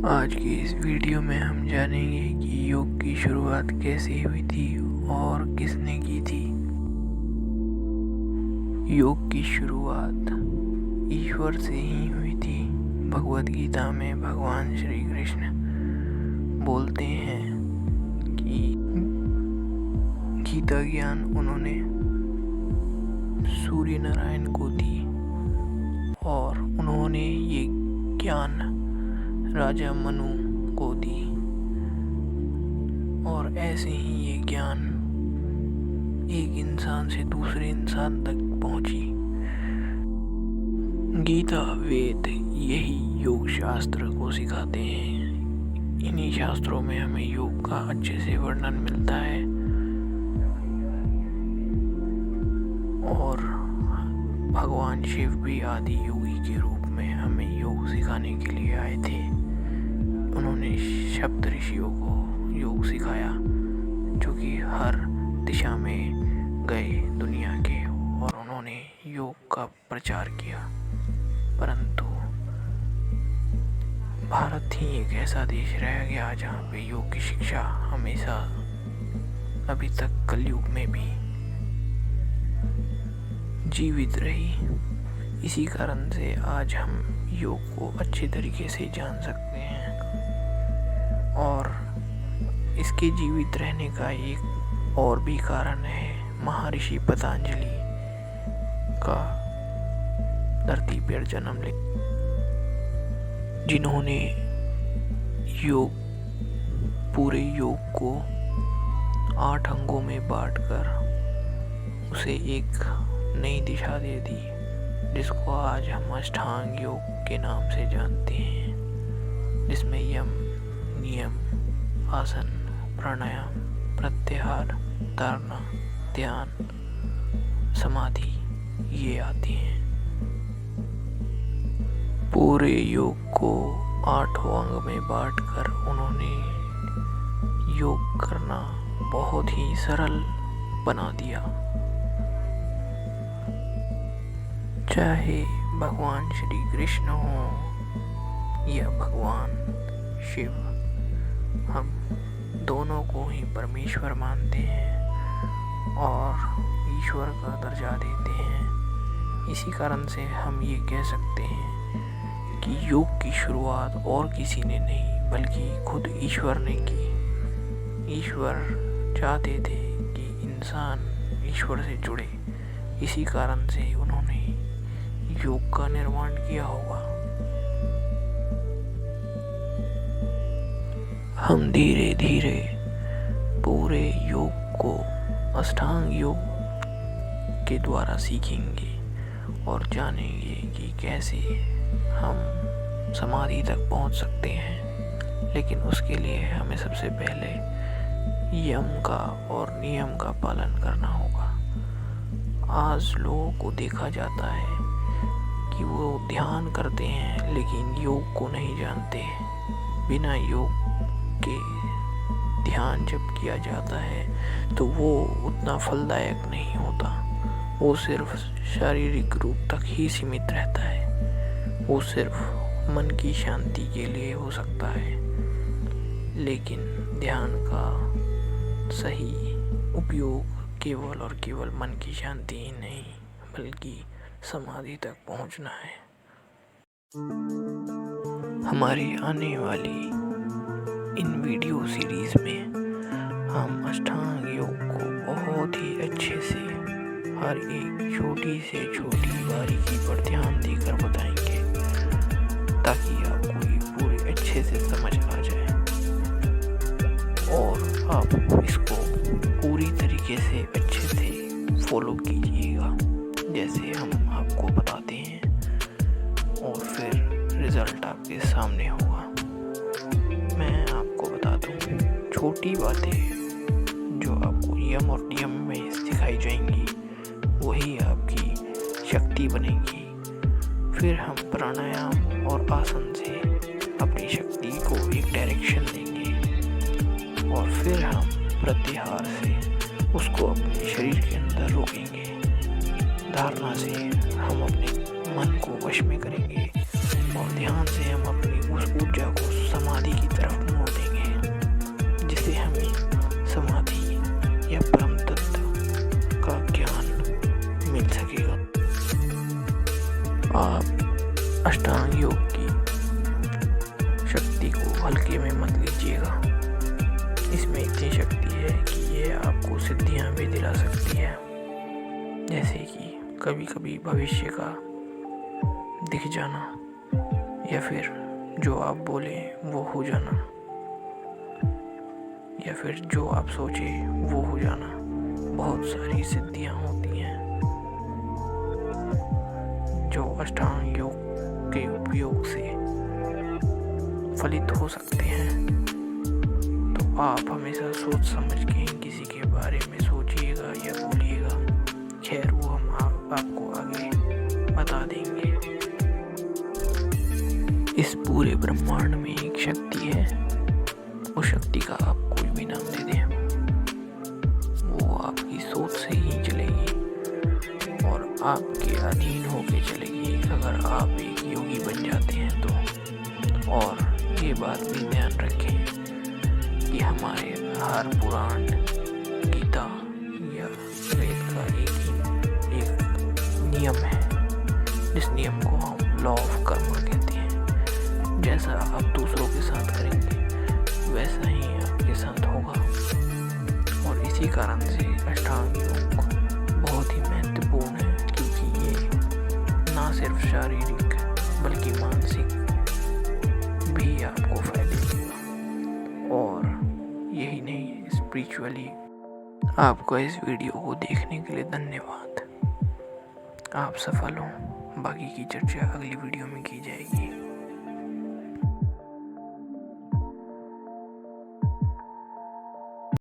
आज की इस वीडियो में हम जानेंगे कि योग की शुरुआत कैसे हुई थी और किसने की थी। योग की शुरुआत ईश्वर से ही हुई थी। भगवद गीता में भगवान श्री कृष्ण बोलते हैं कि गीता ज्ञान उन्होंने सूर्य नारायण को दी और उन्होंने ये ज्ञान राजा मनु को दी और ऐसे ही ये ज्ञान एक इंसान से दूसरे इंसान तक पहुंची। गीता वेद यही योग शास्त्र को सिखाते हैं। इन्हीं शास्त्रों में हमें योग का अच्छे से वर्णन मिलता है और भगवान शिव भी आदि योगी के रूप में हमें योग सिखाने के लिए आए थे। उन्होंने सप्त ऋषियों को योग सिखाया जो कि हर दिशा में गए दुनिया के और उन्होंने योग का प्रचार किया। परंतु भारत ही एक ऐसा देश रह गया जहाँ पे योग की शिक्षा हमेशा अभी तक कलयुग में भी जीवित रही। इसी कारण से आज हम योग को अच्छे तरीके से जान सकते हैं और इसके जीवित रहने का एक और भी कारण है महर्षि पतंजलि का धरती पर जन्म ले, जिन्होंने पूरे योग को 8 अंगों में बांटकर उसे एक नई दिशा दे दी, जिसको आज हम अष्टांग योग के नाम से जानते हैं, जिसमें यम, नियम, आसन, प्राणायाम, प्रत्याहार, धारणा, ध्यान, समाधि ये आती हैं। पूरे योग को 8 अंग में बांटकर उन्होंने योग करना बहुत ही सरल बना दिया। चाहे भगवान श्री कृष्ण हो या भगवान शिव, हम दोनों को ही परमेश्वर मानते हैं और ईश्वर का दर्जा देते हैं। इसी कारण से हम ये कह सकते हैं कि योग की शुरुआत और किसी ने नहीं बल्कि खुद ईश्वर ने की। ईश्वर चाहते थे कि इंसान ईश्वर से जुड़े, इसी कारण से उन्होंने योग का निर्माण किया होगा। हम धीरे धीरे पूरे योग को अष्टांग योग के द्वारा सीखेंगे और जानेंगे कि कैसे हम समाधि तक पहुंच सकते हैं। लेकिन उसके लिए हमें सबसे पहले यम का और नियम का पालन करना होगा। आज लोगों को देखा जाता है कि वो ध्यान करते हैं लेकिन योग को नहीं जानते। बिना योग के ध्यान जब किया जाता है तो वो उतना फलदायक नहीं होता, वो सिर्फ शारीरिक रूप तक ही सीमित रहता है, वो सिर्फ मन की शांति के लिए हो सकता है। लेकिन ध्यान का सही उपयोग केवल और केवल मन की शांति ही नहीं बल्कि समाधि तक पहुंचना है। हमारी आने वाली इन वीडियो सीरीज में हम अष्टांग योग को बहुत ही अच्छे से हर एक छोटी से छोटी बारीकी पर ध्यान देकर बताएंगे ताकि आपको ये पूरे अच्छे से समझ आ जाए और आप इसको पूरी तरीके से अच्छे से फॉलो कीजिएगा जैसे हम आपको बताते हैं और फिर रिज़ल्ट आपके सामने होगा। मैं आपको बता दूं, छोटी बातें जो आपको यम और नियम में सिखाई जाएंगी वही आपकी शक्ति बनेगी। फिर हम प्राणायाम और आसन से अपनी शक्ति को एक डायरेक्शन देंगे और फिर हम प्रत्याहार से उसको अपने शरीर के अंदर रोकेंगे। धारणा से हम अपने मन को वश में करेंगे और ध्यान से हम अपनी उस ऊर्जा को समाधि की तरफ मोड़ देंगे, जिससे हमें समाधि या परम तत्व का ज्ञान मिल सकेगा। आप अष्टांग योग की शक्ति को हल्के में मत लीजिएगा। इसमें इतनी शक्ति है कि ये आपको सिद्धियां भी दिला सकती है, जैसे कि कभी कभी भविष्य का दिख जाना, या फिर जो आप बोले वो हो जाना, या फिर जो आप सोचे वो हो जाना। बहुत सारी सिद्धियां होती हैं जो अष्टांग योग के उपयोग से फलित हो सकते हैं। तो आप हमेशा सोच समझ के किसी के बारे में सोचिएगा या बोलिएगा। खैर, वो हम आपको आगे बता देंगे। इस पूरे ब्रह्मांड में एक शक्ति है, उस शक्ति का आप कोई भी नाम दे दें, वो आपकी सोच से ही चलेगी और आपके अधीन होके चलेगी, अगर आप एक योगी बन जाते हैं तो। और ये बात भी ध्यान रखें कि हमारे हर पुराण, गीता या वेद का एक नियम है, जिस नियम को हम लॉ ऑफ कर्मा कहते हैं। जैसा आप दूसरों के साथ करेंगे वैसा ही आपके साथ होगा। और इसी कारण से अष्टांग योग बहुत ही महत्वपूर्ण है, क्योंकि ये ना सिर्फ शारीरिक बल्कि मानसिक भी आपको फायदे देगा। और यही नहीं, स्पिरिचुअली आपको इस वीडियो को देखने के लिए धन्यवाद। आप सफल हों। बाकी की चर्चा अगली वीडियो में की जाएगी।